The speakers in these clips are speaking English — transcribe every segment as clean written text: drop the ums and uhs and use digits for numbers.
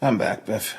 I'm back, Biff.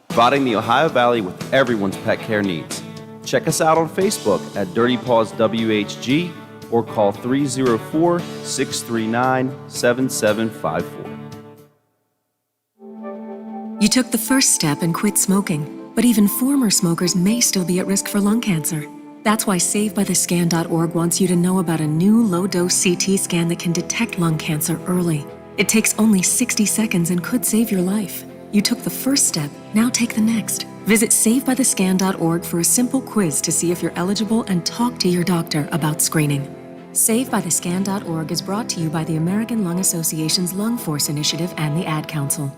Providing the Ohio Valley with everyone's pet care needs. Check us out on Facebook at Dirty Paws WHG or call 304-639-7754. You took the first step and quit smoking, but even former smokers may still be at risk for lung cancer. That's why SaveByTheScan.org wants you to know about a new low-dose CT scan that can detect lung cancer early. It takes only 60 seconds and could save your life. You took the first step, now take the next. Visit SaveByTheScan.org for a simple quiz to see if you're eligible and talk to your doctor about screening. SaveByTheScan.org is brought to you by the American Lung Association's Lung Force Initiative and the Ad Council.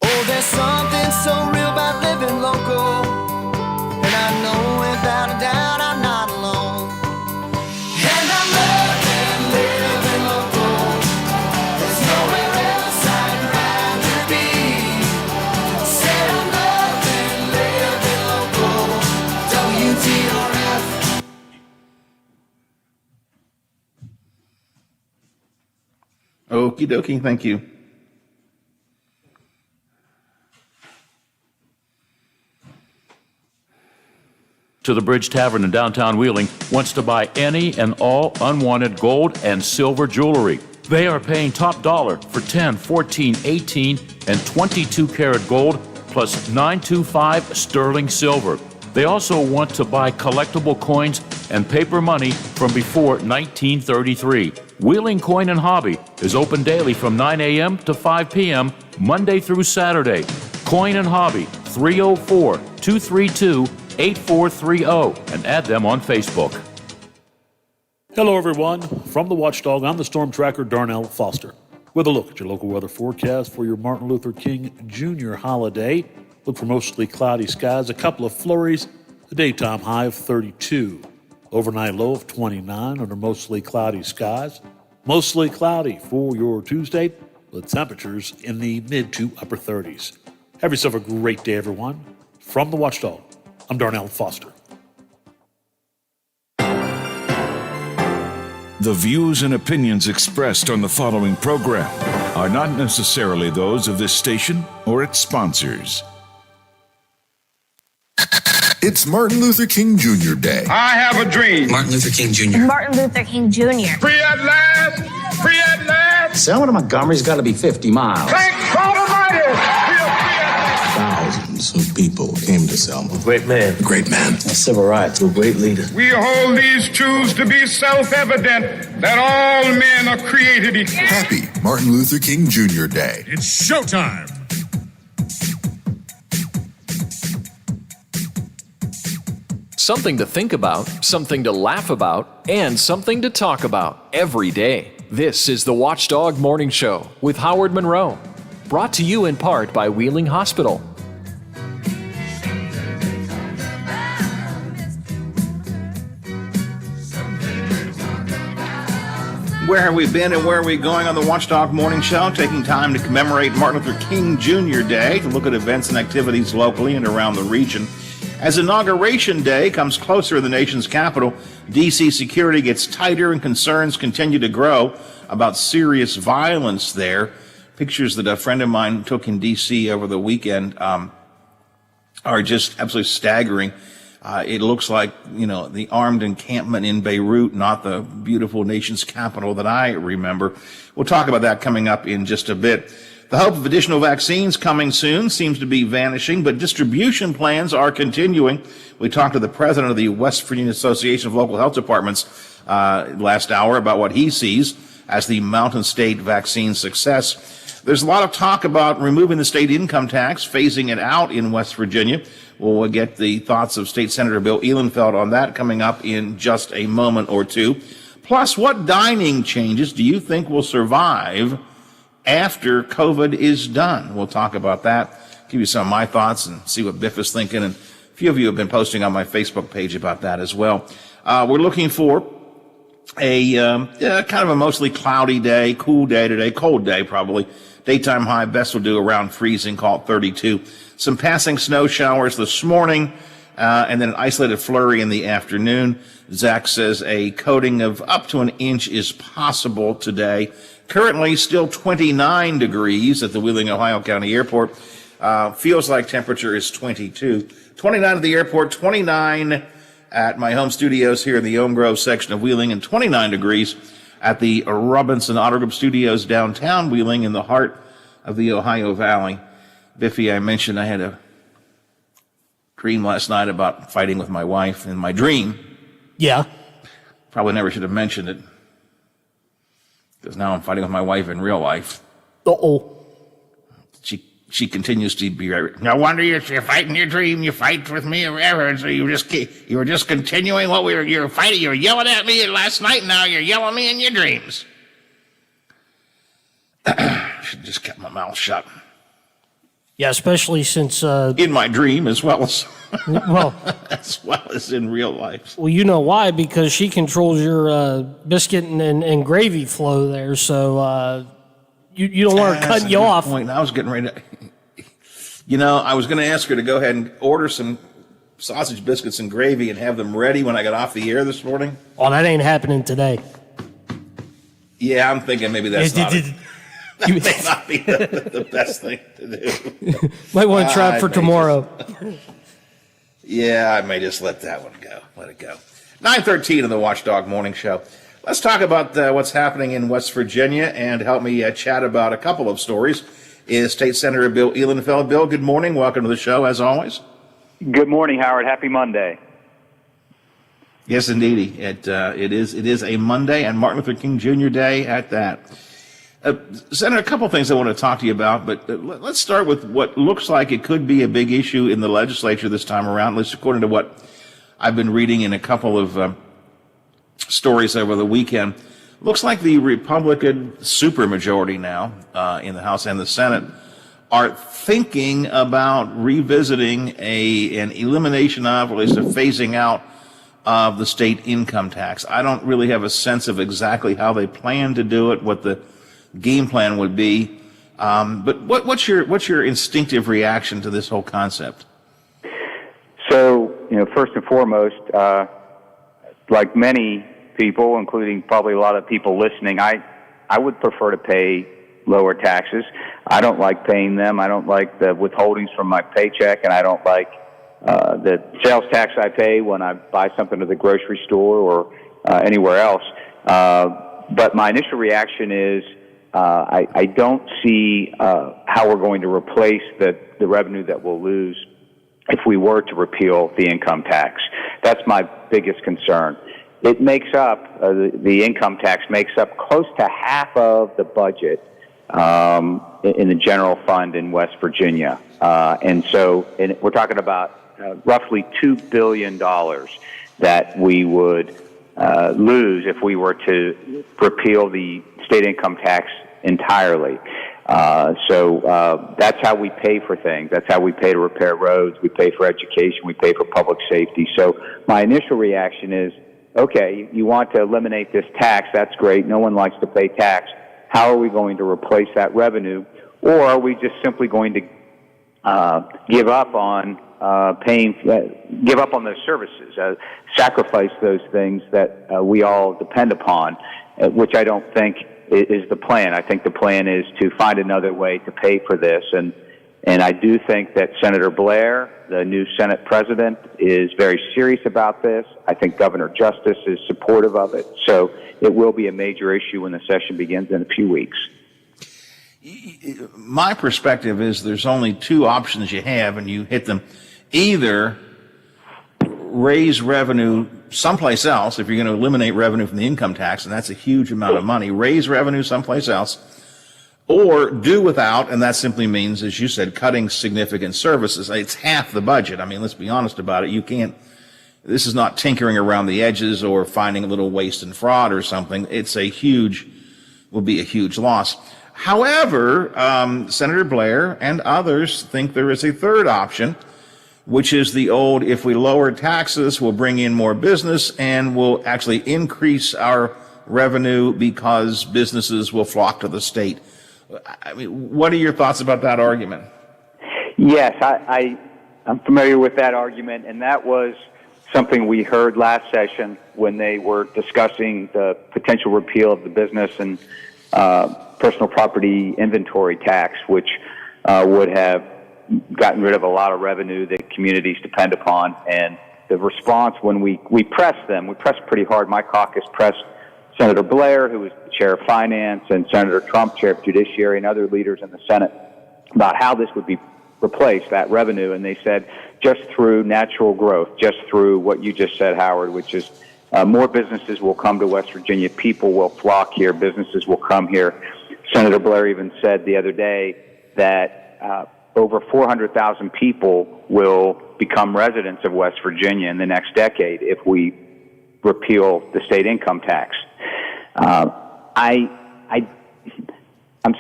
Oh, there's something so real about living local, and I know without a doubt I'm not alone. And I'm loving living local. There's nowhere else I'd rather be. Said I'm loving living local. WTRF. Okie dokie, thank you. To the Bridge Tavern in downtown Wheeling wants to buy any and all unwanted gold and silver jewelry. They are paying top dollar for 10, 14, 18, and 22 karat gold plus 925 sterling silver. They also want to buy collectible coins and paper money from before 1933. Wheeling Coin and Hobby is open daily from 9 a.m. to 5 p.m. Monday through Saturday. Coin and Hobby, 304-232-8430, and add them on Facebook. Hello, everyone. From the Watchdog, I'm the Storm Tracker, Darnell Foster. with a look at your local weather forecast for your Martin Luther King Jr. holiday. Look for mostly cloudy skies, a couple of flurries, a daytime high of 32. Overnight low of 29 under mostly cloudy skies. Mostly cloudy for your Tuesday, with temperatures in the mid to upper 30s. Have yourself a great day, everyone. From the Watchdog, I'm Darnell Foster. The views and opinions expressed on the following program are not necessarily those of this station or its sponsors. It's Martin Luther King Jr. Day. I have a dream. Martin Luther King Jr. Martin Luther King Jr. Free at last! Free at last! Selma to Montgomery's got to be 50 miles. Thank God Almighty! We are free at last! Thousands of people came to Selma. Great man. A great man. Civil rights. A great leader. We hold these truths to be self-evident that all men are created equal. Happy Martin Luther King Jr. Day. It's showtime! Something to think about, something to laugh about, and something to talk about every day. This is the Watchdog Morning Show with Howard Monroe. Brought to you in part by Wheeling Hospital. Where have we been and where are we going on the Watchdog Morning Show? Taking time to commemorate Martin Luther King Jr. Day, to look at events and activities locally and around the region. As Inauguration Day comes closer in the nation's capital, D.C. security gets tighter and concerns continue to grow about serious violence there. Pictures that a friend of mine took in D.C. over the weekend are just absolutely staggering. It looks like, the armed encampment in Beirut, not the beautiful nation's capital that I remember. We'll talk about that coming up in just a bit. The hope of additional vaccines coming soon seems to be vanishing, but distribution plans are continuing. We talked to the president of the West Virginia Association of Local Health Departments last hour about what he sees as the Mountain State vaccine success. There's a lot of talk about removing the state income tax, phasing it out in West Virginia. We'll get the thoughts of State Senator Bill Ehlenfeld on that coming up in just a moment or two. Plus, what dining changes do you think will survive after COVID is done? We'll talk about that, give you some of my thoughts and see what Biff is thinking. And a few of you have been posting on my Facebook page about that as well. We're looking for a kind of a mostly cloudy day, cool day today, cold day probably. Daytime high, best will do around freezing, call it 32. Some passing snow showers this morning, and then an isolated flurry in the afternoon. Zach says a coating of up to an inch is possible today. Currently still 29 degrees at the Wheeling, Ohio County Airport. Feels like temperature is 22. 29 at the airport, 29 at my home studios here in the Elm Grove section of Wheeling, and 29 degrees at the Robinson Auto Group Studios downtown Wheeling in the heart of the Ohio Valley. Biffy, I mentioned I had a dream last night about fighting with my wife. In my dream, yeah, probably never should have mentioned it, because now I'm fighting with my wife in real life. Uh-oh. She continues to be. No wonder you're fighting your dream. You fight with me forever. So you were just continuing what you were fighting. You were yelling at me last night. Now you're yelling at me in your dreams. Should just kept my mouth shut. Yeah, especially since in my dream as well as as well as in real life. Well, you know why? Because she controls your biscuit and gravy flow there. So you don't want her cutting you off. Point. I was getting ready to. I was going to ask her to go ahead and order some sausage biscuits and gravy and have them ready when I got off the air this morning. Oh, that ain't happening today. Yeah, I'm thinking maybe that's not it. That may not be the best thing to do. Might want to try it for tomorrow. Yeah, I may just let that one go. Let it go. 9:13 in the Watchdog Morning Show. Let's talk about what's happening in West Virginia, and help me chat about a couple of stories is State Senator Bill Ehlenfeld. Bill, good morning. Welcome to the show, as always. Good morning, Howard. Happy Monday. Yes, indeed. It is a Monday, and Martin Luther King Jr. Day at that. Senator, a couple things I want to talk to you about, but let's start with what looks like it could be a big issue in the legislature this time around, at least according to what I've been reading in a couple of stories over the weekend. Looks like the Republican supermajority now in the House and the Senate are thinking about revisiting an elimination of, or at least a phasing out of the state income tax. I don't really have a sense of exactly how they plan to do it, what the game plan would be. But what's your instinctive reaction to this whole concept? So, first and foremost, like many people, including probably a lot of people listening, I would prefer to pay lower taxes. I don't like paying them. I don't like the withholdings from my paycheck, and I don't like the sales tax I pay when I buy something at the grocery store or anywhere else. But my initial reaction is I don't see how we're going to replace the revenue that we'll lose if we were to repeal the income tax. That's my biggest concern. It makes up, the income tax makes up close to half of the budget in the general fund in West Virginia. And we're talking about roughly $2 billion that we would lose if we were to repeal the state income tax entirely. So that's how we pay for things. That's how we pay to repair roads. We pay for education. We pay for public safety. So my initial reaction is, okay, you want to eliminate this tax. That's great. No one likes to pay tax. How are we going to replace that revenue? Or are we just simply going to give up on give up on those services, sacrifice those things that we all depend upon, which I don't think is the plan. I think the plan is to find another way to pay for this, and I do think that Senator Blair, the new Senate president, is very serious about this. I think Governor Justice is supportive of it, so it will be a major issue when the session begins in a few weeks. My perspective is there's only two options you have, and you hit them. Either raise revenue someplace else, if you're going to eliminate revenue from the income tax, and that's a huge amount of money, raise revenue someplace else, or do without, and that simply means, as you said, cutting significant services. It's half the budget. I mean, let's be honest about it. You can't, this is not tinkering around the edges or finding a little waste and fraud or something. It's will be a huge loss. However, Senator Blair and others think there is a third option, which is the old, if we lower taxes, we'll bring in more business and we'll actually increase our revenue because businesses will flock to the state. I mean, what are your thoughts about that argument? Yes, I'm familiar with that argument, and that was something we heard last session when they were discussing the potential repeal of the business and personal property inventory tax, which would have gotten rid of a lot of revenue that communities depend upon. And the response when we pressed them, we pressed pretty hard. My caucus pressed Senator Blair, who was the chair of finance, and Senator Trump, chair of judiciary, and other leaders in the Senate about how this would be replaced, that revenue. And they said just through natural growth, just through what you just said, Howard, which is more businesses will come to West Virginia. People will flock here. Businesses will come here. Senator Blair even said the other day that over 400,000 people will become residents of West Virginia in the next decade if we repeal the state income tax. I'm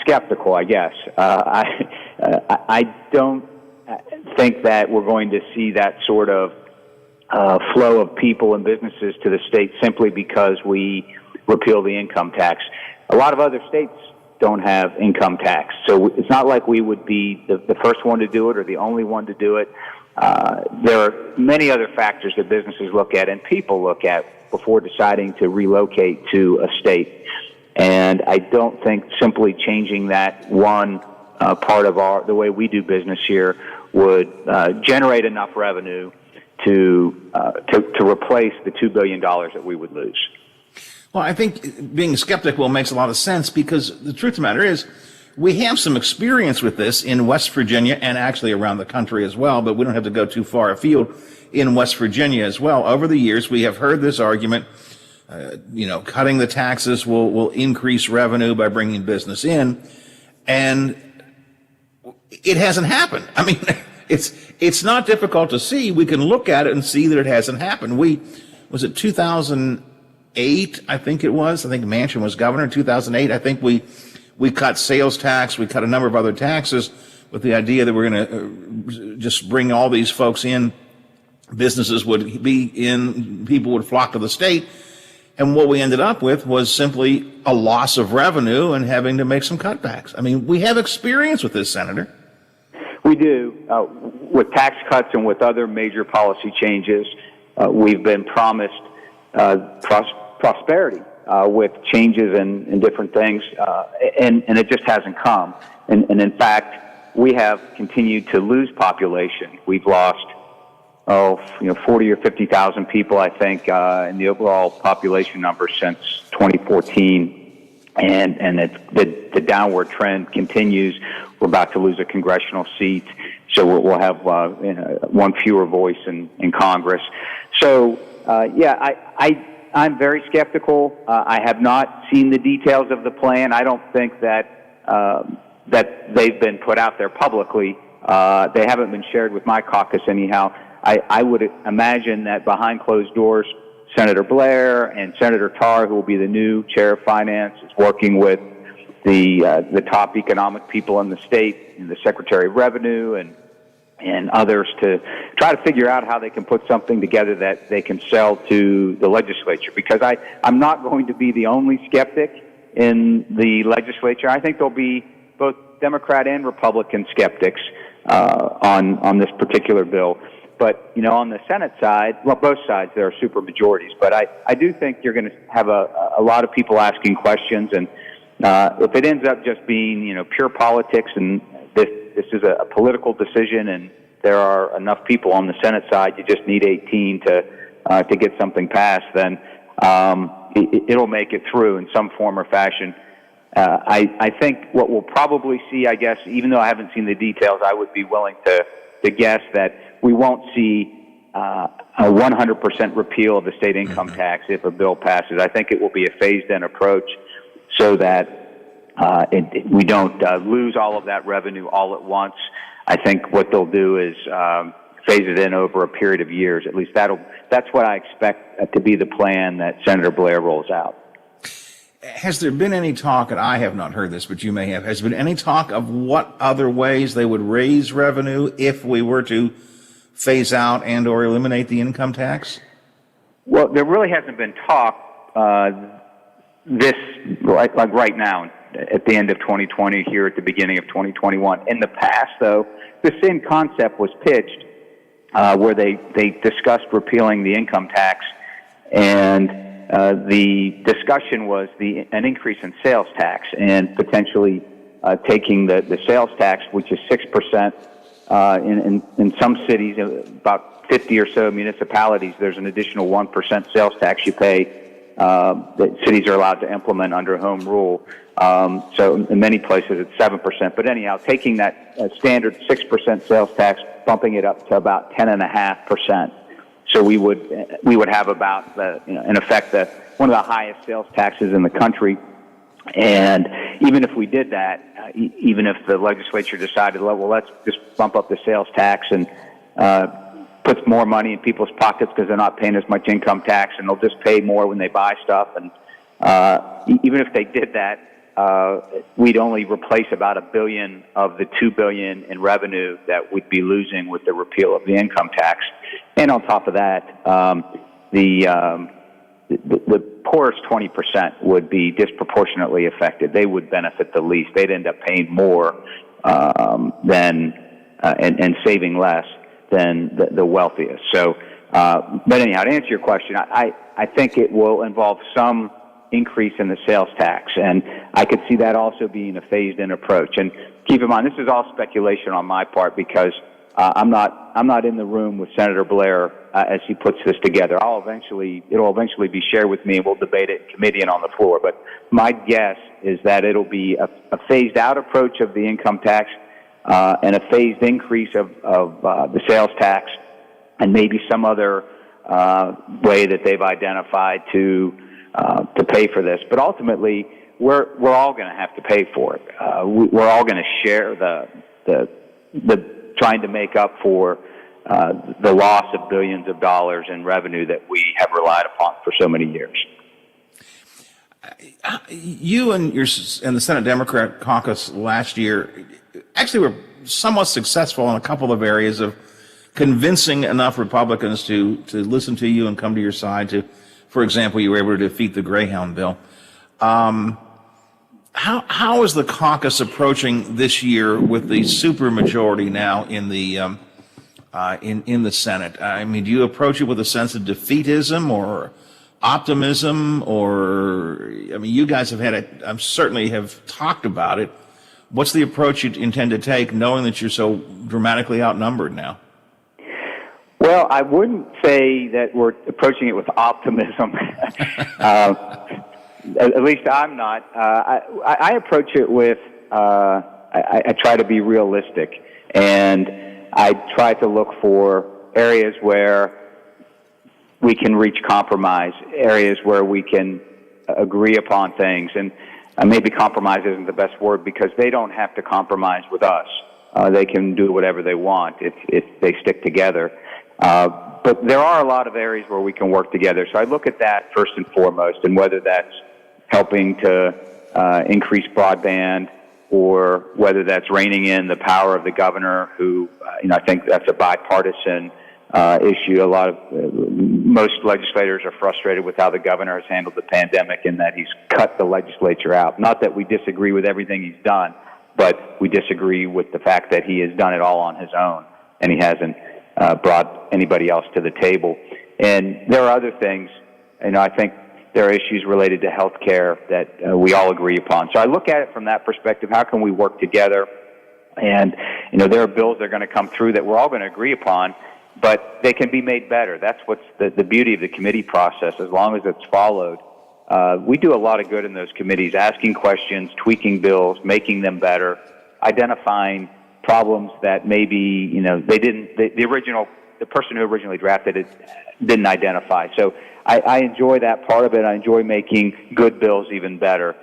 skeptical, I guess. I don't think that we're going to see that sort of flow of people and businesses to the state simply because we repeal the income tax. A lot of other states don't have income tax, so it's not like we would be the first one to do it or the only one to do it. There are many other factors that businesses look at and people look at before deciding to relocate to a state. And I don't think simply changing that one part of the way we do business here would generate enough revenue to replace the $2 billion that we would lose. Well, I think being skeptical makes a lot of sense because the truth of the matter is we have some experience with this in West Virginia and actually around the country as well, but we don't have to go too far afield. In West Virginia as well, over the years, we have heard this argument, cutting the taxes will increase revenue by bringing business in, and it hasn't happened. I mean, it's not difficult to see. We can look at it and see that it hasn't happened. Was it 2008 2008, I think it was. I think Manchin was governor in 2008. I think we cut sales tax. We cut a number of other taxes with the idea that we're going to just bring all these folks in. Businesses would be in, people would flock to the state. And what we ended up with was simply a loss of revenue and having to make some cutbacks. I mean, we have experience with this, Senator. We do. With tax cuts and with other major policy changes, we've been promised prosperity with changes in different things, and it just hasn't come. And in fact, we have continued to lose population. We've lost 40 or 50,000 people, I think, in the overall population number since 2014, and the downward trend continues. We're about to lose a congressional seat, so we'll have one fewer voice in Congress. So, I'm very skeptical. I have not seen the details of the plan. I don't think that they've been put out there publicly. They haven't been shared with my caucus anyhow. I would imagine that behind closed doors, Senator Blair and Senator Tarr, who will be the new chair of finance, is working with the top economic people in the state, and the Secretary of Revenue and others, to try to figure out how they can put something together that they can sell to the legislature. Because I'm not going to be the only skeptic in the legislature. I think there'll be both Democrat and Republican skeptics on this particular bill. But, on the Senate side, well, both sides, there are super majorities. But I do think you're going to have a lot of people asking questions. And if it ends up just being, pure politics, and this is a political decision, and there are enough people on the Senate side, you just need 18 to get something passed, then it'll make it through in some form or fashion. I think what we'll probably see, I guess, even though I haven't seen the details, I would be willing to guess that we won't see a 100% repeal of the state income tax if a bill passes. I think it will be a phased-in approach so that we don't lose all of that revenue all at once. I think what they'll do is phase it in over a period of years. At least that's what I expect to be the plan that Senator Blair rolls out. Has there been any talk, and I have not heard this, but you may have, has there been any talk of what other ways they would raise revenue if we were to phase out and or eliminate the income tax? Well, there really hasn't been talk like right now at the end of 2020, here at the beginning of 2021. In the past, though, the same concept was pitched where they discussed repealing the income tax, and the discussion was an increase in sales tax and potentially taking the sales tax, which is 6%. In some cities, about 50 or so municipalities, there's an additional 1% sales tax you pay that cities are allowed to implement under home rule. So in many places it's 7%. But anyhow, taking that standard 6% sales tax, bumping it up to about 10.5%. So we would have about in effect one of the highest sales taxes in the country. And even if we did that, even if the legislature decided, well, let's just bump up the sales tax and puts more money in people's pockets because they're not paying as much income tax, and they'll just pay more when they buy stuff. And even if they did that, we'd only replace about $1 billion of the $2 billion in revenue that we'd be losing with the repeal of the income tax. And on top of that, the poorest 20% would be disproportionately affected. They would benefit the least. They'd end up paying more and saving less than the wealthiest. So, but anyhow, to answer your question, I think it will involve some increase in the sales tax, and I could see that also being a phased-in approach. And keep in mind, this is all speculation on my part because I'm not in the room with Senator Blair as he puts this together. It'll eventually be shared with me, and we'll debate it in committee and on the floor. But my guess is that it'll be a phased-out approach of the income tax and a phased increase of the sales tax, and maybe some other way that they've identified to pay for this. But ultimately, we're all going to have to pay for it. We're all going to share the trying to make up for the loss of billions of dollars in revenue that we have relied upon for so many years. You and the Senate Democrat caucus last year actually were somewhat successful in a couple of areas of convincing enough Republicans to listen to you and come to your side. For example, you were able to defeat the Greyhound bill. How is the caucus approaching this year with the supermajority now in the in the Senate? I mean, do you approach it with a sense of defeatism or optimism, or I mean, you guys have had it. Certainly have talked about it. What's the approach you intend to take, knowing that you're so dramatically outnumbered now? Well, I wouldn't say that we're approaching it with optimism. At least I'm not. I approach it with, I try to be realistic, and I try to look for areas where we can reach compromise, areas where we can agree upon things. And maybe compromise isn't the best word, because they don't have to compromise with us. They can do whatever they want if they stick together. But there are a lot of areas where we can work together. So I look at that first and foremost, and whether that's helping to increase broadband, or whether that's reining in the power of the governor, who, I think that's a bipartisan issue. Most legislators are frustrated with how the governor has handled the pandemic, and that he's cut the legislature out. Not that we disagree with everything he's done, but we disagree with the fact that he has done it all on his own, and he hasn't brought anybody else to the table. And there are other things, I think there are issues related to health care that we all agree upon. So I look at it from that perspective. How can we work together? And, there are bills that are going to come through that we're all going to agree upon, but they can be made better. That's what's the beauty of the committee process, as long as it's followed. We do a lot of good in those committees, asking questions, tweaking bills, making them better, identifying problems that maybe, the person who originally drafted it didn't identify. So I enjoy that part of it. I enjoy making good bills even better.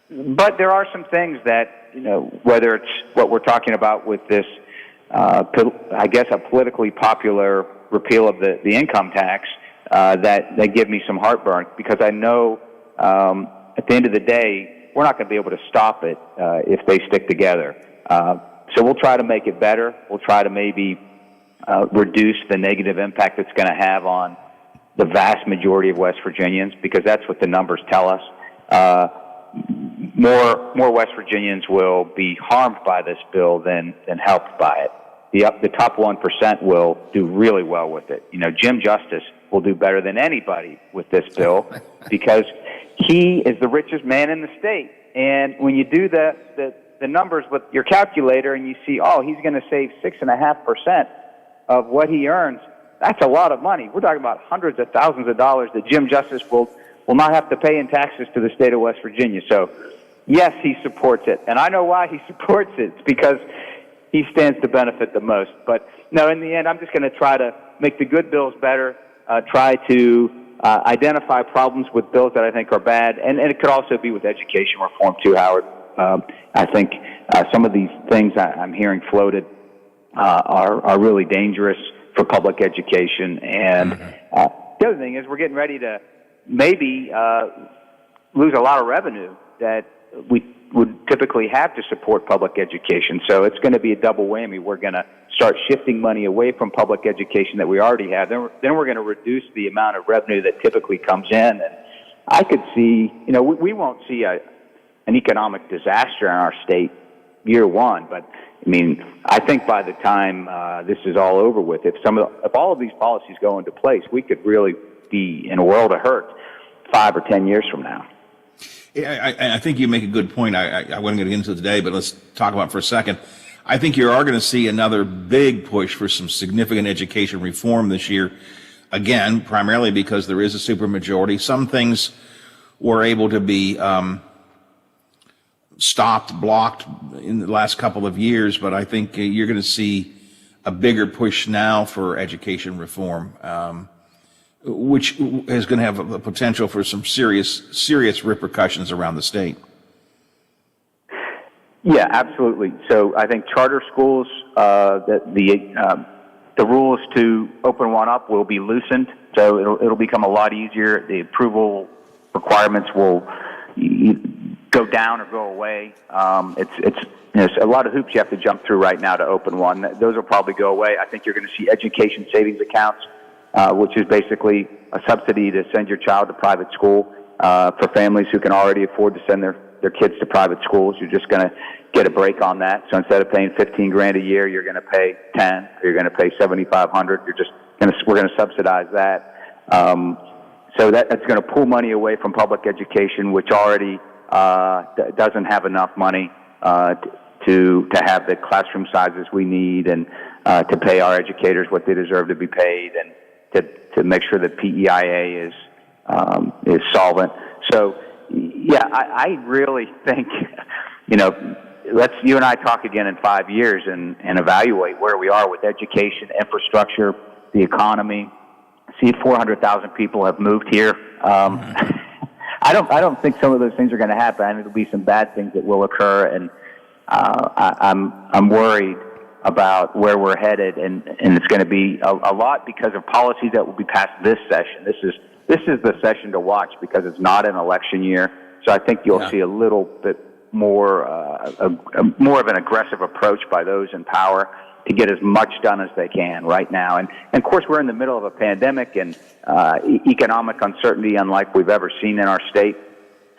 But there are some things that, whether it's what we're talking about with this, I guess a politically popular repeal of the income tax, that give me some heartburn, because I know at the end of the day, we're not going to be able to stop it if they stick together. So we'll try to make it better. We'll try to maybe reduce the negative impact it's going to have on the vast majority of West Virginians, because that's what the numbers tell us. More West Virginians will be harmed by this bill than helped by it. The top 1% will do really well with it. Jim Justice will do better than anybody with this bill, because he is the richest man in the state. And when you do the numbers with your calculator and you see, he's going to save 6.5% of what he earns, that's a lot of money. We're talking about hundreds of thousands of dollars that Jim Justice will not have to pay in taxes to the state of West Virginia. So, yes, he supports it. And I know why he supports it. It's because he stands to benefit the most. But, no, in the end, I'm just going to try to make the good bills better, try to identify problems with bills that I think are bad. And it could also be with education reform, too, Howard. I think some of these things I'm hearing floated are really dangerous for public education. And the other thing is, we're getting ready to maybe lose a lot of revenue that we would typically have to support public education. So it's going to be a double whammy. We're going to start shifting money away from public education that we already have. Then we're going to reduce the amount of revenue that typically comes in. And I could see, we won't see an economic disaster in our state year one, but I think by the time this is all over with, if all of these policies go into place, we could really be in a world of hurt 5 or 10 years from now. Yeah, I think you make a good point. I wasn't going to get into it today, but let's talk about it for a second. I think you are going to see another big push for some significant education reform this year. Again, primarily because there is a supermajority. Some things were able to be stopped, blocked in the last couple of years, but I think you're going to see a bigger push now for education reform, which is going to have a potential for some serious repercussions around the state. Yeah, absolutely. So I think charter schools, the rules to open one up will be loosened, so it'll become a lot easier. The approval requirements will go down or go away. It's a lot of hoops you have to jump through right now to open one. Those will probably go away. I think you're going to see education savings accounts, which is basically a subsidy to send your child to private school for families who can already afford to send their kids to private schools. You're just going to get a break on that. So instead of paying $15,000 a year, you're going to pay 10, or you're going to pay $7,500. We're going to subsidize that. So that's going to pull money away from public education, which already doesn't have enough money to have the classroom sizes we need, and to pay our educators what they deserve to be paid, and to make sure that PEIA is solvent. So, yeah, I really think, let's you and I talk again in 5 years and evaluate where we are with education, infrastructure, the economy. See if 400,000 people have moved here. I don't think some of those things are going to happen. I think there'll be some bad things that will occur, and I'm worried about where we're headed, and it's going to be a lot because of policies that will be passed this session. This is the session to watch because it's not an election year. So I think you'll see a little bit more more of an aggressive approach by those in power to get as much done as they can right now. And of course, we're in the middle of a pandemic and economic uncertainty unlike we've ever seen in our state.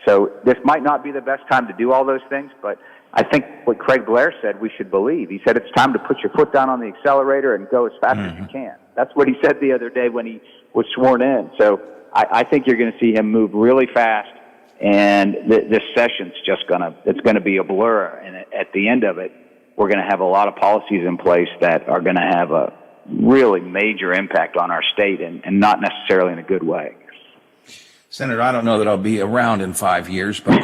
So this might not be the best time to do all those things, but I think what Craig Blair said we should believe. He said it's time to put your foot down on the accelerator and go as fast as you can. That's what he said the other day when he was sworn in. So I think you're going to see him move really fast, and this session's it's going to be a blur. And at the end of it, we're going to have a lot of policies in place that are going to have a really major impact on our state, and not necessarily in a good way. Senator, I don't know that I'll be around in 5 years, but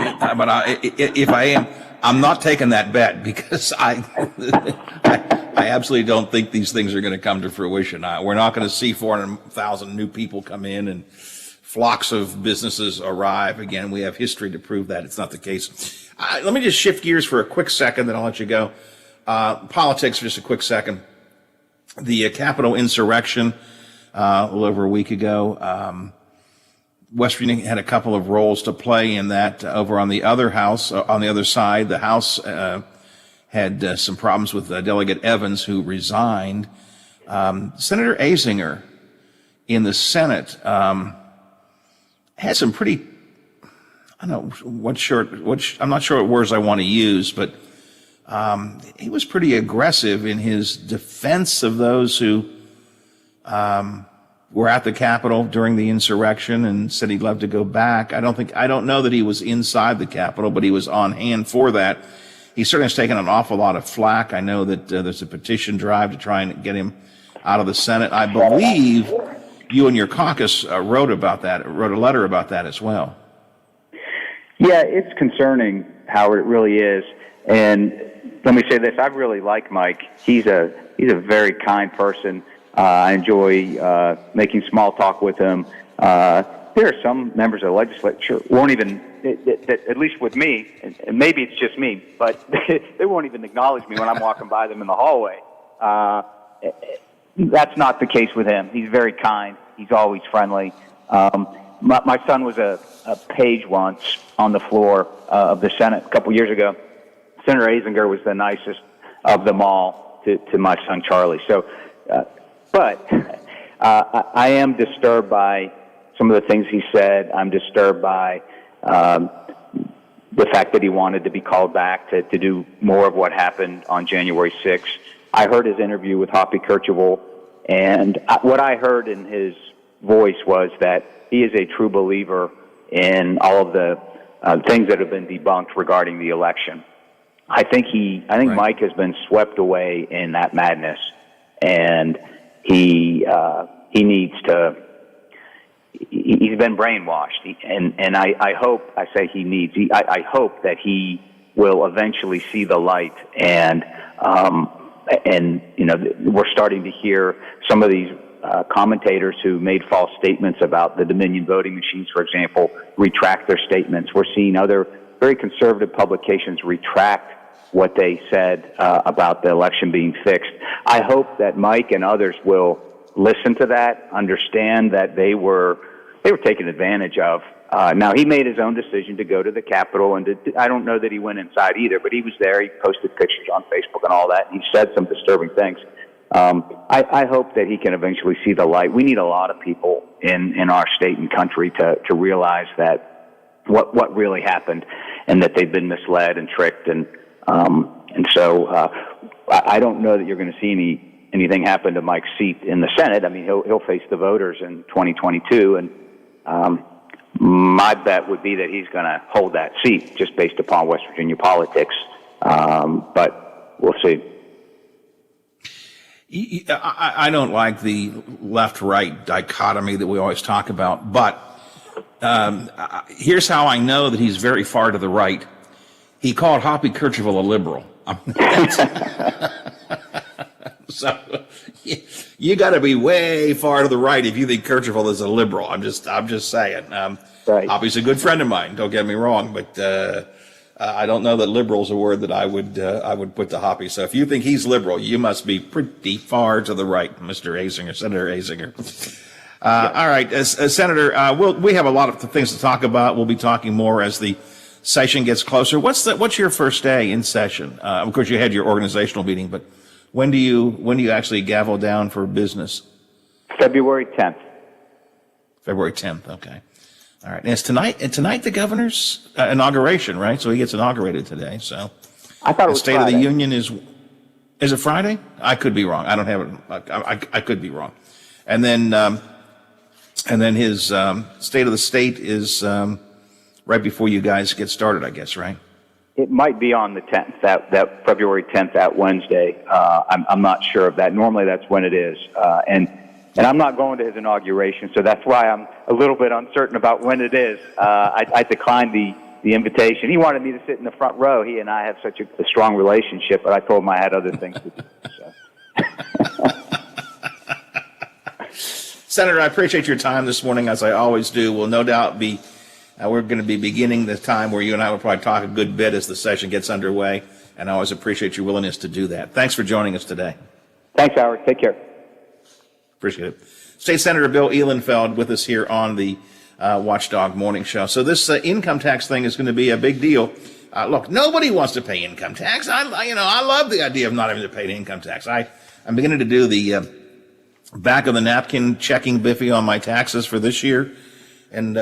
if I am, I'm not taking that bet because I absolutely don't think these things are going to come to fruition. We're not going to see 400,000 new people come in and flocks of businesses arrive. Again, we have history to prove that it's not the case. Let me just shift gears for a quick second, then I'll let you go. Politics for just a quick second. The Capitol insurrection a little over a week ago. West Virginia had a couple of roles to play in that. Over on the other house, on the other side, the House had some problems with Delegate Evans, who resigned. Senator Azinger in the Senate had some pretty, I don't know I'm not sure what words I want to use, but he was pretty aggressive in his defense of those who were at the Capitol during the insurrection, and said he'd love to go back. I don't know that he was inside the Capitol, but he was on hand for that. He certainly has taken an awful lot of flack. I know that there's a petition drive to try and get him out of the Senate. I believe you and your caucus wrote a letter about that as well. Yeah, it's concerning, Howard. It really is. And let me say this: I really like Mike. He's a very kind person. I enjoy making small talk with him. There are some members of the legislature won't even, at least with me, and maybe it's just me, but they won't even acknowledge me when I'm walking by them in the hallway. That's not the case with him. He's very kind. He's always friendly. My son was a page once on the floor of the Senate a couple years ago. Senator Azinger was the nicest of them all to my son Charlie. So, but I am disturbed by some of the things he said. I'm disturbed by the fact that he wanted to be called back to do more of what happened on January 6th. I heard his interview with Hoppy Kercheval, and what I heard in his voice was that he is a true believer in all of the things that have been debunked regarding the election. I think right. Mike has been swept away in that madness, and he needs to. He's been brainwashed, and I hope I hope that he will eventually see the light, and we're starting to hear some of these commentators who made false statements about the Dominion voting machines, for example, retract their statements. We're seeing other very conservative publications retract what they said about the election being fixed. I hope that Mike and others will listen to that, understand that they were taken advantage of Now, he made his own decision to go to the Capitol, and I don't know that he went inside either, but he was there. He posted pictures on Facebook and all that, and he said some disturbing things. I hope that he can eventually see the light. We need a lot of people in our state and country to realize that what really happened, and that they've been misled and tricked, and so I don't know that you're going to see anything happen to Mike's seat in the Senate. I mean, he'll face the voters in 2022, and my bet would be that he's going to hold that seat just based upon West Virginia politics. But we'll see. I don't like the left-right dichotomy that we always talk about, but here's how I know that he's very far to the right. He called Hoppy Kercheval a liberal. So you got to be way far to the right if you think Kercheval is a liberal. I'm just saying. Right. Hoppy's a good friend of mine. Don't get me wrong, but I don't know that liberal is a word that I would put to Hoppy. So if you think he's liberal, you must be pretty far to the right, Mr. Azinger, Senator Azinger. All right, Senator, we have a lot of things to talk about. We'll be talking more as the session gets closer. What's your first day in session? Of course, you had your organizational meeting, but when do you actually gavel down for business? February 10th. February 10th. Okay. All right. And it's tonight the governor's inauguration, right? So he gets inaugurated today. So I thought it was State Friday. of the Union is it Friday? I could be wrong. I don't have it. I could be wrong. And then his State of the State is right before you guys get started, I guess, right? It might be on the 10th, that February 10th, that Wednesday. I'm not sure of that. Normally that's when it is. And I'm not going to his inauguration, so that's why I'm a little bit uncertain about when it is. I declined the invitation. He wanted me to sit in the front row. He and I have such a strong relationship, but I told him I had other things to do. So. Senator, I appreciate your time this morning, as I always do. We'll no doubt be, we're going to be beginning the time where you and I will probably talk a good bit as the session gets underway, and I always appreciate your willingness to do that. Thanks for joining us today. Thanks, Howard. Take care. Appreciate it. State Senator Bill Ehlenfeld with us here on the Watchdog Morning Show. So this income tax thing is going to be a big deal. Look, nobody wants to pay income tax. I love the idea of not having to pay income tax. I'm beginning to do the back of the napkin checking Biffy on my taxes for this year. And,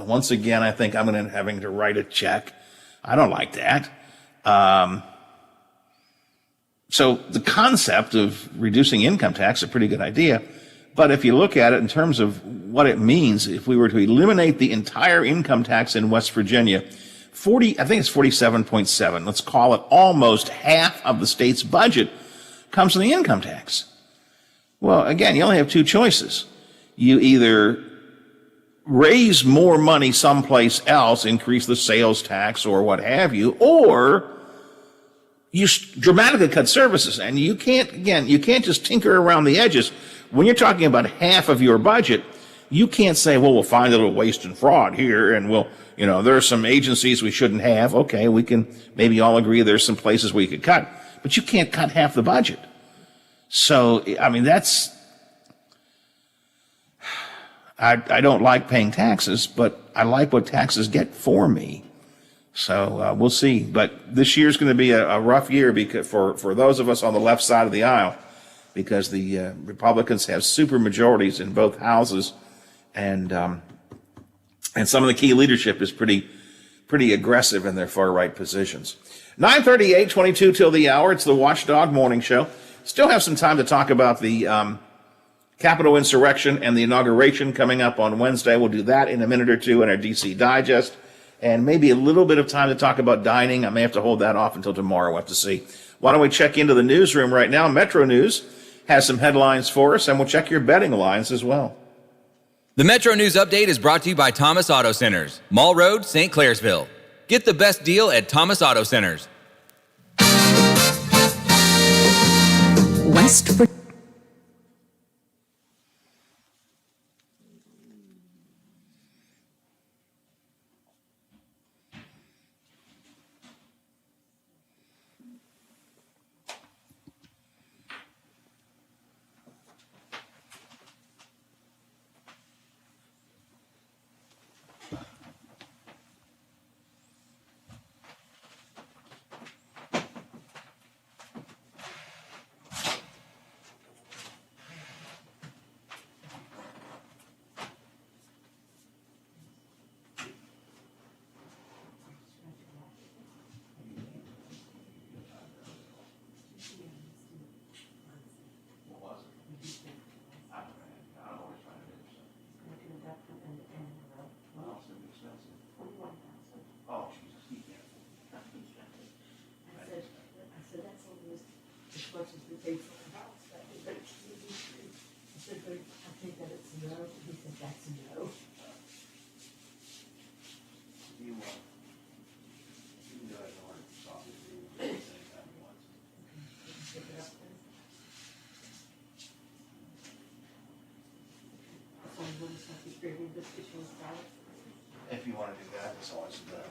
once again, I think I'm going to having to write a check. I don't like that. So the concept of reducing income tax is a pretty good idea. But if you look at it in terms of what it means, if we were to eliminate the entire income tax in West Virginia, I think it's 47.7, let's call it almost half of the state's budget comes from the income tax. Well, again, you only have two choices. You either raise more money someplace else, increase the sales tax or what have you, or you dramatically cut services. And you can't just tinker around the edges. When you're talking about half of your budget, you can't say, well, we'll find a little waste and fraud here, and there are some agencies we shouldn't have. Okay, we can maybe all agree there's some places we could cut, but you can't cut half the budget. So, I don't like paying taxes, but I like what taxes get for me. So we'll see. But this year's going to be a rough year because for those of us on the left side of the aisle, because the Republicans have super majorities in both houses, and some of the key leadership is pretty aggressive in their far right positions. 9:38, 22 till the hour. It's the Watchdog Morning Show. Still have some time to talk about the Capitol insurrection and the inauguration coming up on Wednesday. We'll do that in a minute or two in our DC Digest, and maybe a little bit of time to talk about dining. I may have to hold that off until tomorrow. We'll have to see. Why don't we check into the newsroom right now? Metro News has some headlines for us, and we'll check your betting lines as well. The Metro News Update is brought to you by Thomas Auto Centers, Mall Road, St. Clairsville. Get the best deal at Thomas Auto Centers. West Virginia. If you want to do that, it's always a good idea.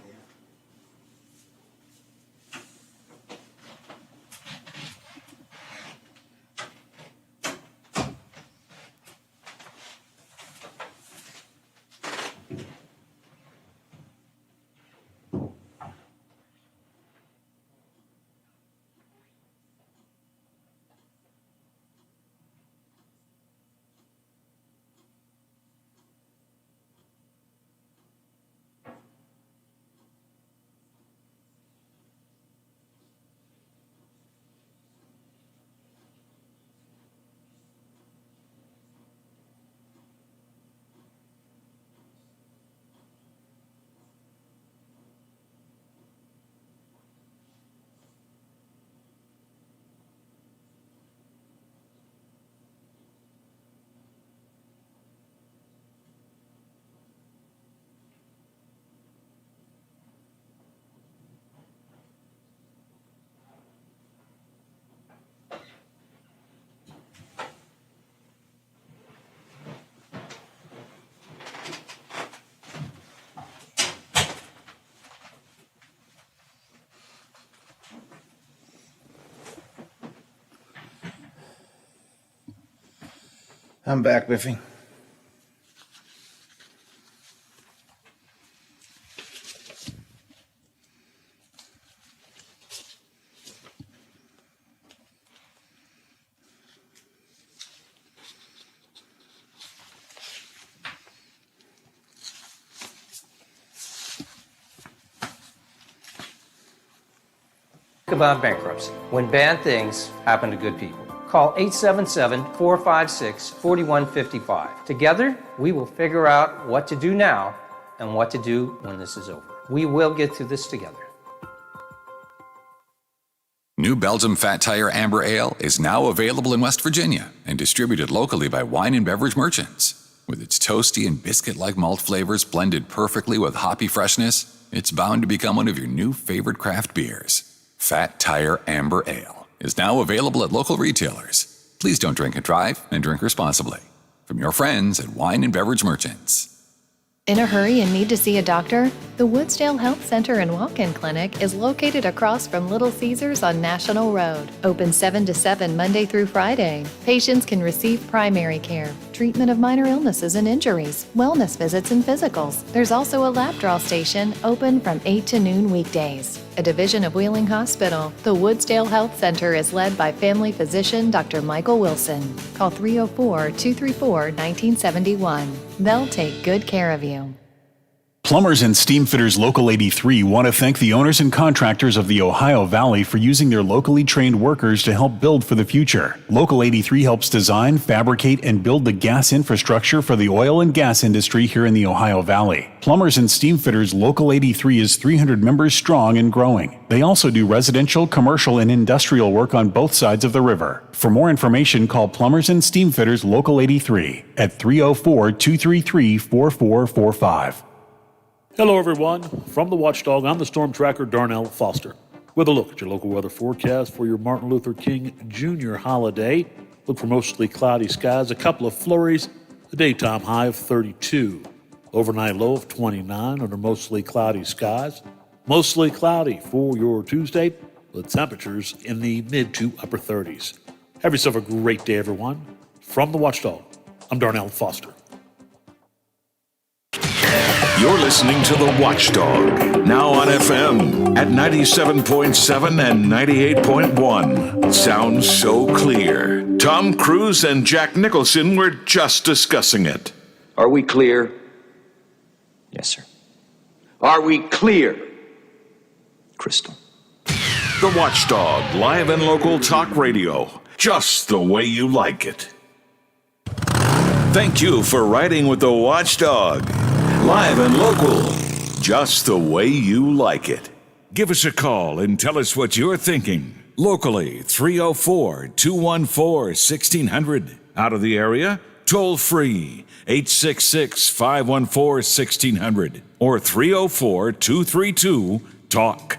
I'm back, Biffy. About bankruptcy. When bad things happen to good people. Call 877-456-4155. Together, we will figure out what to do now and what to do when this is over. We will get through this together. New Belgium Fat Tire Amber Ale is now available in West Virginia and distributed locally by wine and beverage merchants. With its toasty and biscuit-like malt flavors blended perfectly with hoppy freshness, it's bound to become one of your new favorite craft beers. Fat Tire Amber Ale is now available at local retailers. Please don't drink and drive and drink responsibly. From your friends at Wine and Beverage Merchants. In a hurry and need to see a doctor? The Woodsdale Health Center and Walk-In Clinic is located across from Little Caesars on National Road. Open 7 to 7 Monday through Friday. Patients can receive primary care, treatment of minor illnesses and injuries, wellness visits and physicals. There's also a lab draw station open from 8 to noon weekdays. A division of Wheeling Hospital, the Woodsdale Health Center is led by family physician Dr. Michael Wilson. Call 304-234-1971. They'll take good care of you. Plumbers and Steam Fitters Local 83 want to thank the owners and contractors of the Ohio Valley for using their locally trained workers to help build for the future. Local 83 helps design, fabricate, and build the gas infrastructure for the oil and gas industry here in the Ohio Valley. Plumbers and Steam Fitters Local 83 is 300 members strong and growing. They also do residential, commercial, and industrial work on both sides of the river. For more information, call Plumbers and Steam Fitters Local 83 at 304-233-4445. Hello, everyone. From the Watchdog, I'm the Storm Tracker, Darnell Foster, with a look at your local weather forecast for your Martin Luther King Jr. holiday. Look for mostly cloudy skies, a couple of flurries, a daytime high of 32, overnight low of 29 under mostly cloudy skies. Mostly cloudy for your Tuesday, with temperatures in the mid to upper 30s. Have yourself a great day, everyone. From the Watchdog, I'm Darnell Foster. You're listening to The Watchdog, now on FM at 97.7 and 98.1. Sounds so clear. Tom Cruise and Jack Nicholson were just discussing it. Are we clear? Yes, sir. Are we clear? Crystal. The Watchdog, live and local talk radio, just the way you like it. Thank you for riding with The Watchdog. Live and local, just the way you like it. Give us a call and tell us what you're thinking. Locally, 304-214-1600. Out of the area, toll free, 866-514-1600 or 304-232-TALK.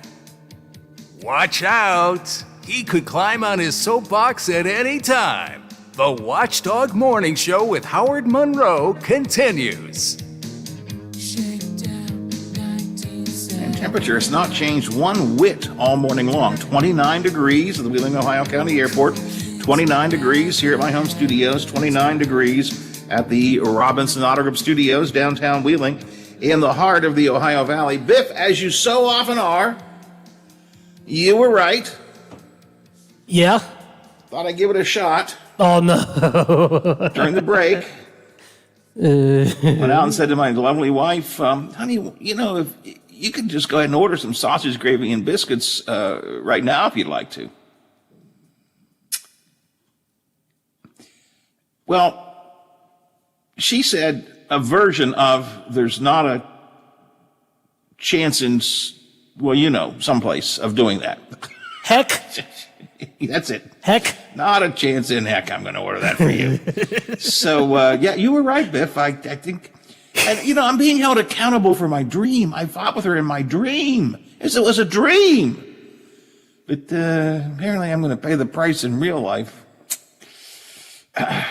Watch out! He could climb on his soapbox at any time. The Watchdog Morning Show with Howard Monroe continues. And temperature has not changed one whit all morning long. 29 degrees at the Wheeling, Ohio County Airport. 29 degrees here at my home studios. 29 degrees at the Robinson Auto Group Studios, downtown Wheeling, in the heart of the Ohio Valley. Biff, as you so often are, you were right. Yeah. Thought I'd give it a shot. Oh, no. During the break, went out and said to my lovely wife, honey, you know, if you could just go ahead and order some sausage, gravy, and biscuits right now if you'd like to. Well, she said a version of there's not a chance in, well, you know, someplace of doing that. Heck. That's it. Heck. Not a chance in heck I'm going to order that for you. So, yeah, you were right, Biff. I think, and, you know, I'm being held accountable for my dream. I fought with her in my dream. It was a dream. But apparently I'm going to pay the price in real life. But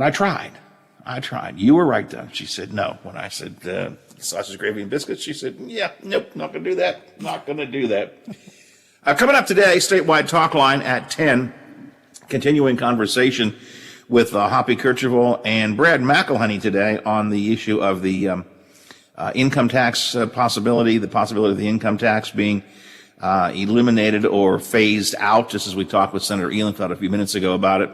I tried. You were right, though. She said no. When I said sausage, gravy, and biscuits, she said, yeah, nope, not going to do that. Not going to do that. Coming up today, statewide talk line at 10, continuing conversation with Hoppy Kercheval and Brad McElhenney today on the issue of the income tax possibility, the possibility of the income tax being eliminated or phased out, just as we talked with Senator Ehlenfeld a few minutes ago about it.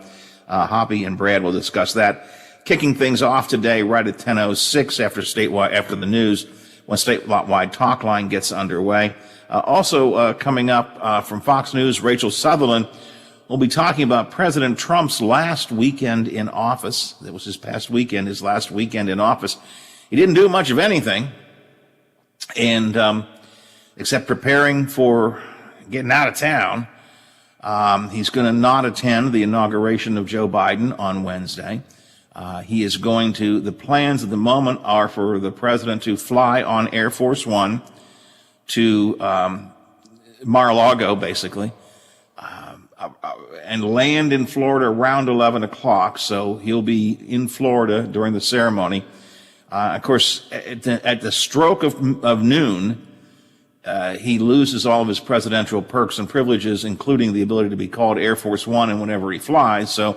Hoppy and Brad will discuss that. Kicking things off today right at 10:06 after the news, when statewide talk line gets underway. Also coming up from Fox News, Rachel Sutherland will be talking about President Trump's last weekend in office. That was his past weekend, his last weekend in office. He didn't do much of anything, and except preparing for getting out of town. He's going to not attend the inauguration of Joe Biden on Wednesday. He is going to, the plans at the moment are for the president to fly on Air Force One to Mar-a-Lago, basically, and land in Florida around 11 o'clock. So he'll be in Florida during the ceremony. Of course, at the stroke of noon, he loses all of his presidential perks and privileges, including the ability to be called Air Force One and whenever he flies. So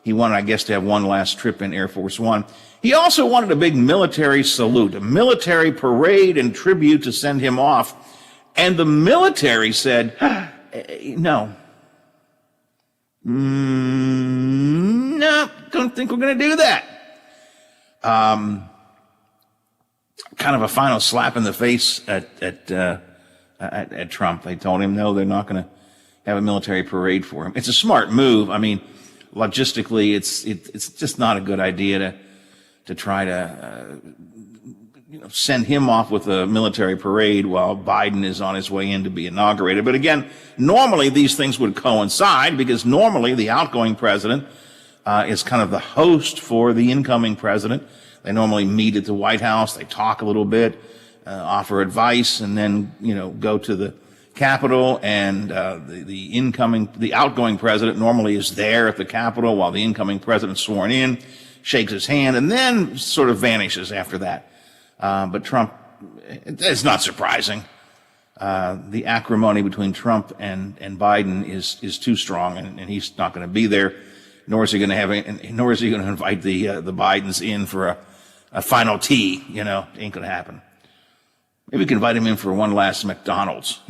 he wanted, I guess, to have one last trip in Air Force One. He also wanted a big military salute, a military parade and tribute to send him off. And the military said, no. No, don't think we're going to do that. Kind of a final slap in the face at Trump. They told him, no, they're not going to have a military parade for him. It's a smart move. I mean, logistically, it's just not a good idea to try to send him off with a military parade while Biden is on his way in to be inaugurated. But again, normally these things would coincide because normally the outgoing president is kind of the host for the incoming president. They normally meet at the White House, they talk a little bit, offer advice, and then go to the Capitol. And the outgoing president normally is there at the Capitol while the incoming president's sworn in, shakes his hand, and then sort of vanishes after that. But Trump, it's not surprising. The acrimony between Trump and Biden is too strong, and he's not going to be there. Nor is he going to invite the Bidens in for a final tea. Ain't going to happen. Maybe we can invite him in for one last McDonald's.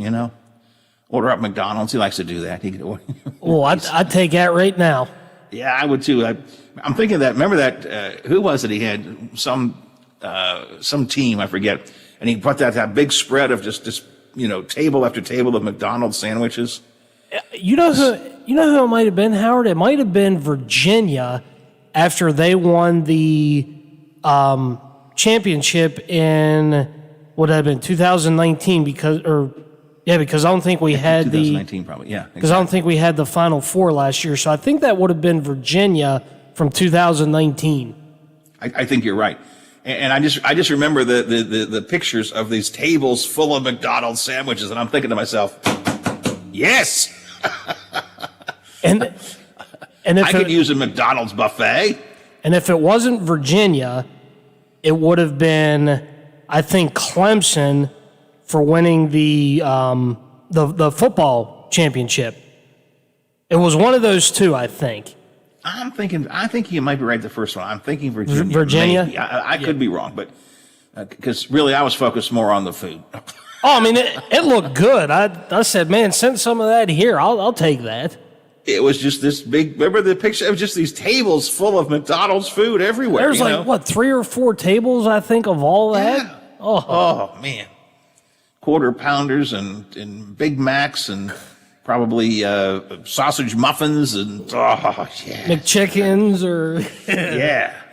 Order up McDonald's. He likes to do that. He could order. Oh, I'd take that right now. Yeah, I would too. I'm thinking that. Remember that? Who was it? He had some team, I forget, and he put that big spread of just table after table of McDonald's sandwiches. You know who it might have been, Howard? It might have been Virginia after they won the championship in what had been 2019 because I don't think we had 2019 probably, yeah. Because I don't think we had the Final Four last year, so I think that would have been Virginia from 2019. I think you're right. And I just remember the pictures of these tables full of McDonald's sandwiches, and I'm thinking to myself, yes. And And I could use a McDonald's buffet. And if it wasn't Virginia, it would have been, I think, Clemson for winning the football championship. It was one of those two, I think. I think you might be right the first one. I'm thinking Virginia. Virginia? Maybe. I could be wrong, but because really I was focused more on the food. Oh, I mean, it looked good. I said, man, send some of that here. I'll take that. It was just this big, remember the picture? It was just these tables full of McDonald's food everywhere. There's what, 3 or 4 tables, I think, of all that? Yeah. Oh, man. Quarter pounders and Big Macs and probably sausage muffins and, McChickens or...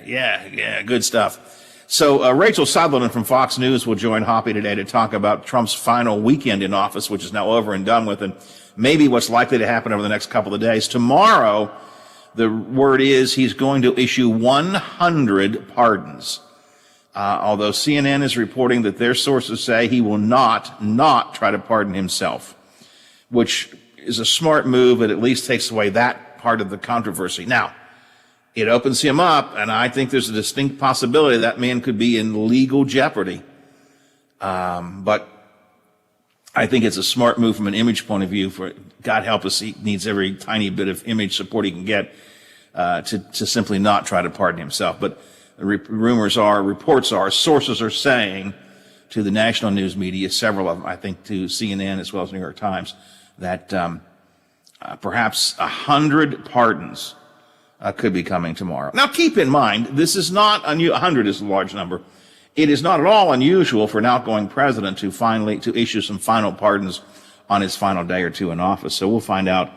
yeah, good stuff. So Rachel Sutherland from Fox News will join Hoppy today to talk about Trump's final weekend in office, which is now over and done with, and maybe what's likely to happen over the next couple of days. Tomorrow, the word is he's going to issue 100 pardons. Although CNN is reporting that their sources say he will not try to pardon himself, which is a smart move. It at least takes away that part of the controversy. Now, it opens him up, and I think there's a distinct possibility that man could be in legal jeopardy. But I think it's a smart move from an image point of view. For God help us, he needs every tiny bit of image support he can get to simply not try to pardon himself. But rumors are, reports are, sources are saying to the national news media, several of them, I think to CNN as well as New York Times, that perhaps 100 pardons could be coming tomorrow. Now, keep in mind, this is not 100 is a large number. It is not at all unusual for an outgoing president to issue some final pardons on his final day or two in office. So we'll find out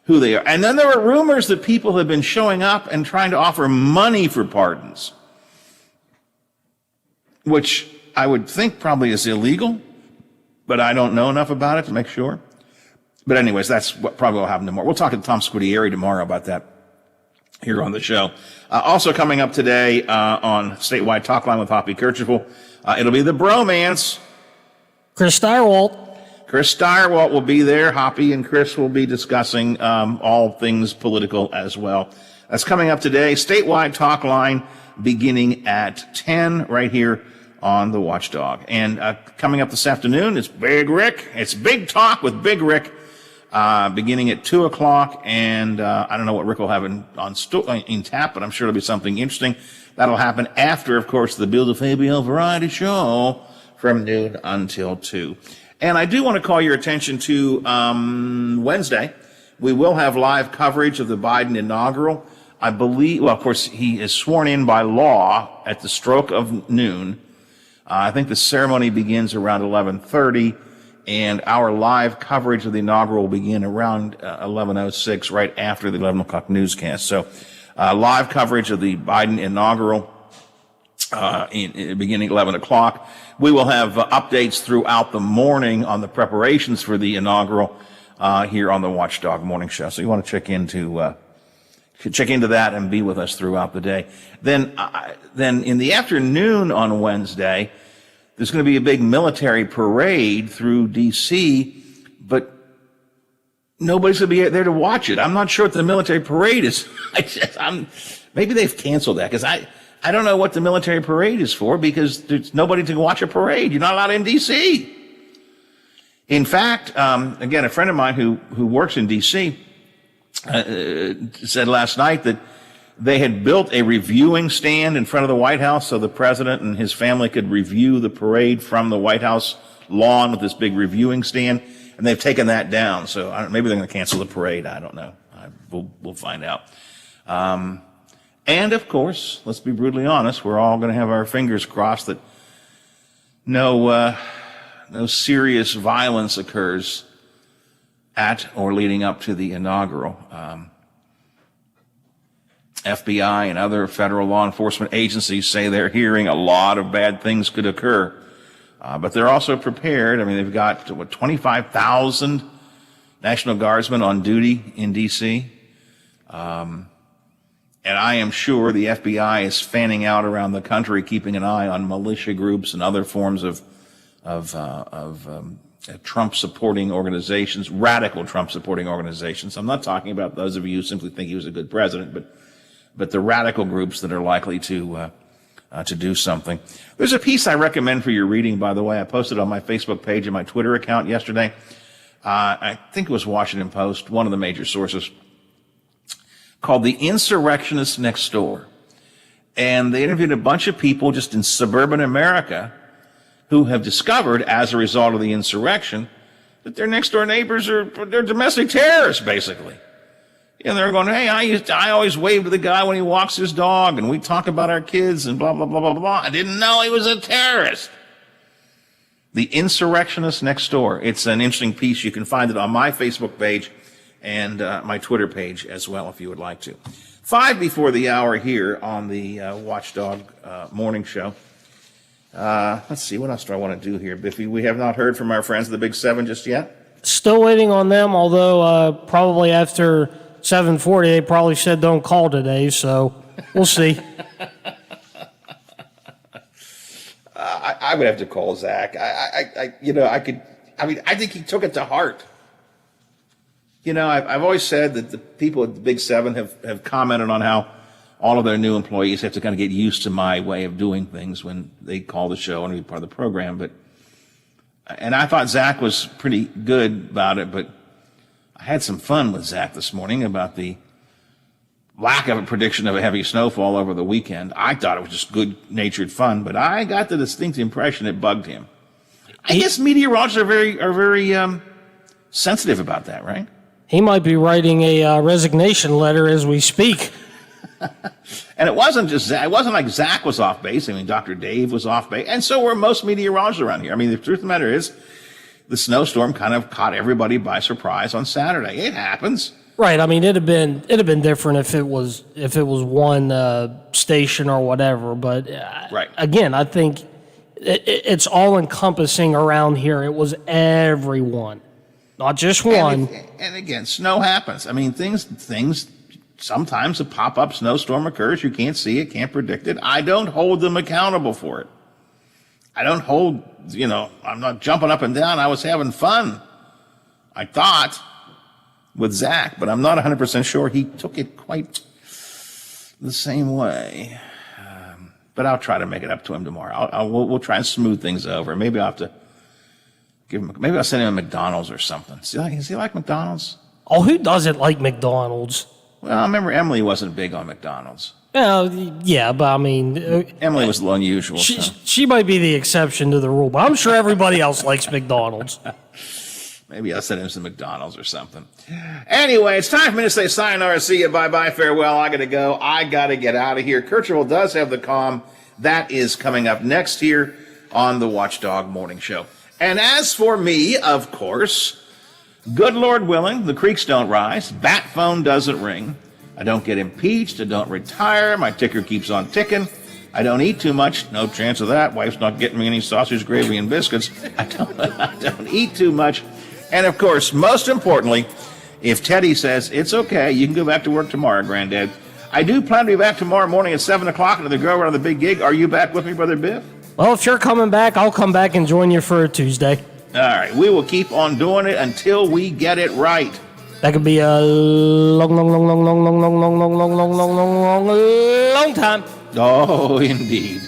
who they are. And then there are rumors that people have been showing up and trying to offer money for pardons, which I would think probably is illegal, but I don't know enough about it to make sure. But anyways, that's what probably will happen tomorrow. We'll talk to Tom Scudieri tomorrow about that here on the show. Also coming up today on Statewide Talk Line with Hoppy Kercheval, it'll be the bromance. Chris Stirewalt. Chris Stirewalt will be there. Hoppy and Chris will be discussing all things political as well. That's coming up today. Statewide Talk Line beginning at 10 right here on the Watchdog. And coming up this afternoon, it's Big Rick. It's Big Talk with Big Rick. Beginning at 2 o'clock, and I don't know what Rick will have in tap, but I'm sure it'll be something interesting. That'll happen after, of course, the Bill DeFabio variety show from noon until 2. And I do want to call your attention to Wednesday. We will have live coverage of the Biden inaugural. I believe, well, of course, he is sworn in by law at the stroke of noon. I think the ceremony begins around 11:30. And our live coverage of the inaugural will begin around 11:06, right after the 11 o'clock newscast. So live coverage of the Biden inaugural beginning 11 o'clock. We will have updates throughout the morning on the preparations for the inaugural here on the Watchdog Morning Show. So you want to check into that and be with us throughout the day. Then in the afternoon on Wednesday, there's going to be a big military parade through D.C., but nobody's going to be there to watch it. I'm not sure what the military parade is. Maybe they've canceled that, because I don't know what the military parade is for, because there's nobody to watch a parade. You're not allowed in D.C. In fact, again, a friend of mine who works in D.C. Said last night that they had built a reviewing stand in front of the White House so the president and his family could review the parade from the White House lawn with this big reviewing stand, and they've taken that down. So maybe they're going to cancel the parade. I don't know. We'll find out. And of course, let's be brutally honest, we're all going to have our fingers crossed that no serious violence occurs at or leading up to the inaugural. FBI and other federal law enforcement agencies say they're hearing a lot of bad things could occur. But they're also prepared. I mean, they've got, 25,000 National Guardsmen on duty in D.C. And I am sure the FBI is fanning out around the country, keeping an eye on militia groups and other forms of Trump-supporting organizations, radical Trump-supporting organizations. I'm not talking about those of you who simply think he was a good president, but the radical groups that are likely to do something. There's a piece I recommend for your reading, by the way. I posted on my Facebook page and my Twitter account yesterday. I think it was Washington Post, one of the major sources, called The Insurrectionists Next Door. And they interviewed a bunch of people just in suburban America who have discovered, as a result of the insurrection, that their next door neighbors they're domestic terrorists, basically. And they're going, hey, I always wave to the guy when he walks his dog, and we talk about our kids and blah, blah, blah, blah, blah. I didn't know he was a terrorist. The Insurrectionists Next Door. It's an interesting piece. You can find it on my Facebook page and my Twitter page as well, if you would like to. 5 before the hour here on the Watchdog Morning Show. Let's see, what else do I want to do here, Biffy? We have not heard from our friends of the Big Seven just yet. Still waiting on them, although probably after 7:40, they probably said don't call today, so we'll see. I would have to call Zach. I think he took it to heart. I've always said that the people at the Big Seven have commented on how all of their new employees have to kind of get used to my way of doing things when they call the show and be part of the program. And I thought Zach was pretty good about it, but I had some fun with Zach this morning about the lack of a prediction of a heavy snowfall over the weekend. I thought it was just good-natured fun, but I got the distinct impression it bugged him. I guess meteorologists are very sensitive about that, right? He might be writing a resignation letter as we speak. And it wasn't just Zach. It wasn't like Zach was off base. I mean, Dr. Dave was off base. And so were most meteorologists around here. I mean, the truth of the matter is, the snowstorm kind of caught everybody by surprise on Saturday. It happens. Right. I mean, it'd have been different if it was one station or whatever. But right. Again, I think it's all encompassing around here. It was everyone, not just one. And again, snow happens. I mean, things. Sometimes a pop-up snowstorm occurs. You can't see it, can't predict it. I don't hold them accountable for it. I'm not jumping up and down. I was having fun, I thought, with Zach, but I'm not 100% sure he took it quite the same way. But I'll try to make it up to him tomorrow. We'll try and smooth things over. Maybe I'll have to maybe I'll send him a McDonald's or something. Does he like McDonald's? Oh, who doesn't like McDonald's? Well, I remember Emily wasn't big on McDonald's. Well, yeah, but I mean... Emily was a little unusual. She might be the exception to the rule, but I'm sure everybody else likes McDonald's. Maybe I'll send him some McDonald's or something. Anyway, it's time for me to say sayonara, see you, bye-bye, farewell. I got to go. I got to get out of here. Kirchhoff does have the calm. That is coming up next here on the Watchdog Morning Show. And as for me, of course... Good Lord willing, the creeks don't rise, bat phone doesn't ring, I don't get impeached, I don't retire, my ticker keeps on ticking, I don't eat too much, no chance of that, wife's not getting me any sausage, gravy, and biscuits, I don't eat too much, and of course, most importantly, if Teddy says, it's okay, you can go back to work tomorrow, Granddad. I do plan to be back tomorrow morning at 7 o'clock to the Grow Around the Big Gig. Are you back with me, Brother Biff? Well, if you're coming back, I'll come back and join you for a Tuesday. All right, we will keep on doing it until we get it right. That could be a long time. Oh, indeed.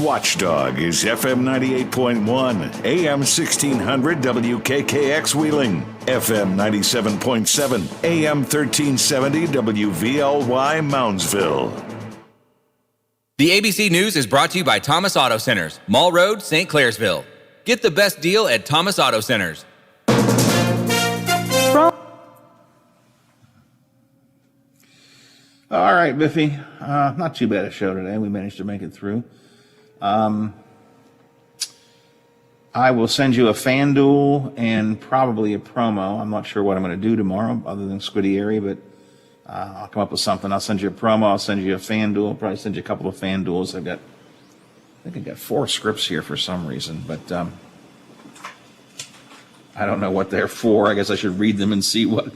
Watchdog is FM 98.1, AM 1600 WKKX Wheeling, FM 97.7, AM 1370 WVLY Moundsville. The ABC News is brought to you by Thomas Auto Centers, Mall Road, St. Clairsville. Get the best deal at Thomas Auto Centers. All right, Biffy. Not too bad a show today. We managed to make it through. I will send you a FanDuel and probably a promo. I'm not sure what I'm going to do tomorrow other than Squidieri, but I'll come up with something. I'll send you a promo. I'll send you a FanDuel. I'll probably send you a couple of FanDuels. I think I've got 4 scripts here for some reason, but I don't know what they're for. I guess I should read them and see what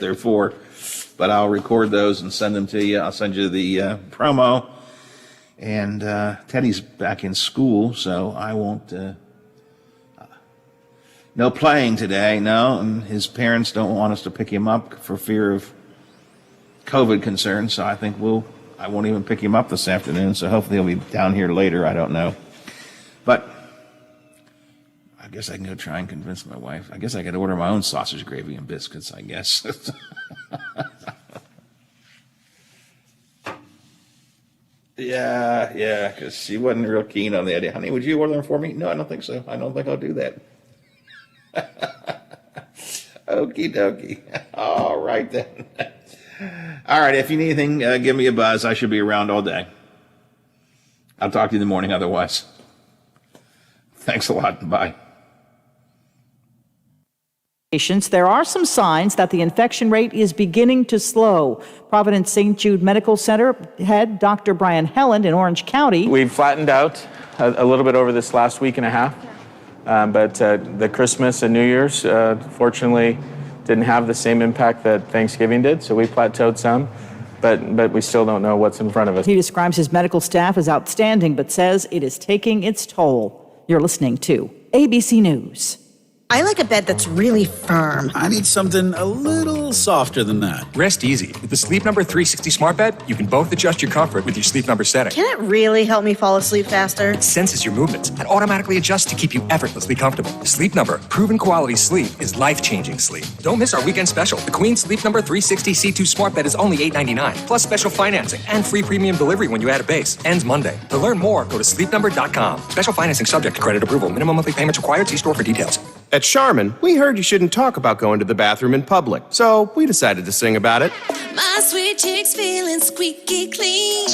they're for. But I'll record those and send them to you. I'll send you the promo. And Teddy's back in school, so I won't. No playing today, no. And his parents don't want us to pick him up for fear of COVID concerns. So I think I won't even pick him up this afternoon. So hopefully he'll be down here later. I don't know. But I guess I can go try and convince my wife. I guess I could order my own sausage gravy and biscuits, I guess. Yeah, because she wasn't real keen on the idea. Honey, would you order them for me? No, I don't think so. I don't think I'll do that. Okie dokie. All right, then. All right, if you need anything, give me a buzz. I should be around all day. I'll talk to you in the morning otherwise. Thanks a lot. Bye. There are some signs that the infection rate is beginning to slow. Providence St. Jude Medical Center head Dr. Brian Helland in Orange County. We've flattened out a little bit over this last week and a half, but the Christmas and New Year's, fortunately, didn't have the same impact that Thanksgiving did, so we plateaued some, but we still don't know what's in front of us. He describes his medical staff as outstanding, but says it is taking its toll. You're listening to ABC News. I like a bed that's really firm. I need something a little softer than that. Rest easy. With the Sleep Number 360 smart bed, you can both adjust your comfort with your Sleep Number setting. Can it really help me fall asleep faster? It senses your movements and automatically adjusts to keep you effortlessly comfortable. Sleep Number, proven quality sleep is life-changing sleep. Don't miss our weekend special. The Queen Sleep Number 360 C2 smart bed is only $8.99, plus special financing and free premium delivery when you add a base. Ends Monday. To learn more, go to sleepnumber.com. Special financing subject to credit approval. Minimum monthly payments required. See store for details. At Charmin, we heard you shouldn't talk about going to the bathroom in public, so we decided to sing about it. My sweet cheeks feeling squeaky clean.